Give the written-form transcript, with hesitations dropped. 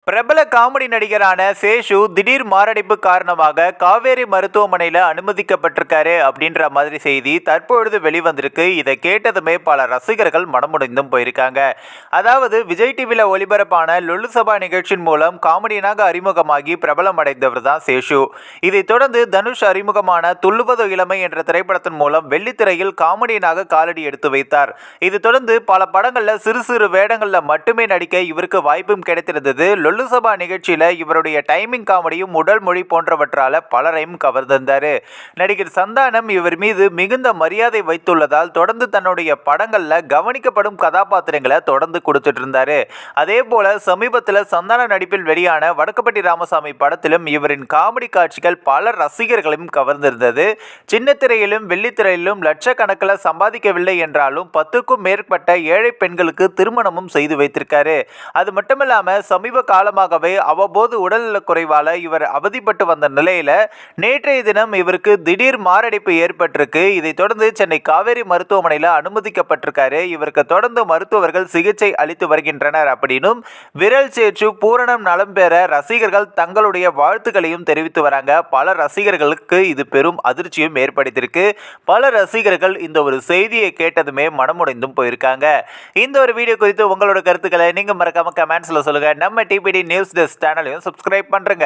பிரபல காமெடி நடிகரான சேஷு திடீர் மாரடைப்பு காரணமாக காவேரி மருத்துவமனையில் அனுமதிக்கப்பட்டிருக்காரு அப்படின்ற மாதிரி செய்தி தற்பொழுது வெளிவந்திருக்கு. இதை கேட்டதுமே பல ரசிகர்கள் மனமுடைந்தும் போயிருக்காங்க. அதாவது விஜய் டிவியில் ஒளிபரப்பான லொல்லு சபா நிகழ்ச்சியின் மூலம் காமெடியனாக அறிமுகமாகி பிரபலம் அடைந்தவர் தான் சேஷு. இதைத் தொடர்ந்து தனுஷ் அறிமுகமான துள்ளுவது இளமை என்ற திரைப்படத்தின் மூலம் வெள்ளித்திரையில் காமெடியனாக காலடி எடுத்து வைத்தார். இதைத் தொடர்ந்து பல படங்களில் சிறு சிறு வேடங்களில் மட்டுமே நடிக்க இவருக்கு வாய்ப்பும் கிடைத்திருந்தது. லொல்லு சபா நிகழ்ச்சியில இவருடைய டைமிங் காமெடியும் உடல் மொழி போன்றவற்றால பலரையும் கவர்ந்திருந்தாரு. நடிகர் சந்தானம் இவர் மீது மிகுந்த மரியாதை வைத்துள்ளதால் தொடர்ந்து தன்னுடைய படங்கள்ல கவனிக்கப்படும் கதாபாத்திரங்களை தொடர்ந்து கொடுத்துட்டு இருந்தாரு. அதே போல சமீபத்தில் சந்தான நடிப்பில் வெளியான வடக்குப்பட்டி ராமசாமி படத்திலும் இவரின் காமெடி காட்சிகள் பல ரசிகர்களையும் கவர்ந்திருந்தது. சின்ன திரையிலும் வெள்ளித்திரையிலும் லட்சக்கணக்கில் சம்பாதிக்கவில்லை என்றாலும் 10க்கும் மேற்பட்ட ஏழை பெண்களுக்கு திருமணமும் செய்து வைத்திருக்காரு. அது மட்டுமில்லாம சமீப காலமாகவே அவ்வப்போது உடல்நலக் குறைவால இவர் அவதிப்பட்டு வந்த நிலையில நேற்றைய தினம் இவருக்கு திடீர் மாரடைப்பு ஏற்பட்டிருக்கு. இதைத் தொடர்ந்து சென்னை காவேரி மருத்துவமனையில் அனுமதிக்கப்பட்டிருக்காரு. இவருக்கு தொடர்ந்து மருத்துவர்கள் சிகிச்சை அளித்து வருகின்றனர் அப்படின்னும் விரல் சேற்று பூரணம் நலம் பெற ரசிகர்கள் தங்களுடைய வாழ்த்துக்களையும் தெரிவித்து வராங்க. பல ரசிகர்களுக்கு இது பெரும் அதிர்ச்சியும் ஏற்படுத்தியிருக்கு. பல ரசிகர்கள் இந்த ஒரு செய்தியை கேட்டதுமே மனமுடைந்தும் போயிருக்காங்க. இந்த ஒரு வீடியோ குறித்து உங்களோட கருத்துக்களை நீங்க மறக்காம கமெண்ட்ஸ்ல சொல்லுங்க. நம்ம டிபிடி நியூஸ் டெஸ்க் சேனலையும் சப்ஸ்கிரைப் பண்ணுங்க.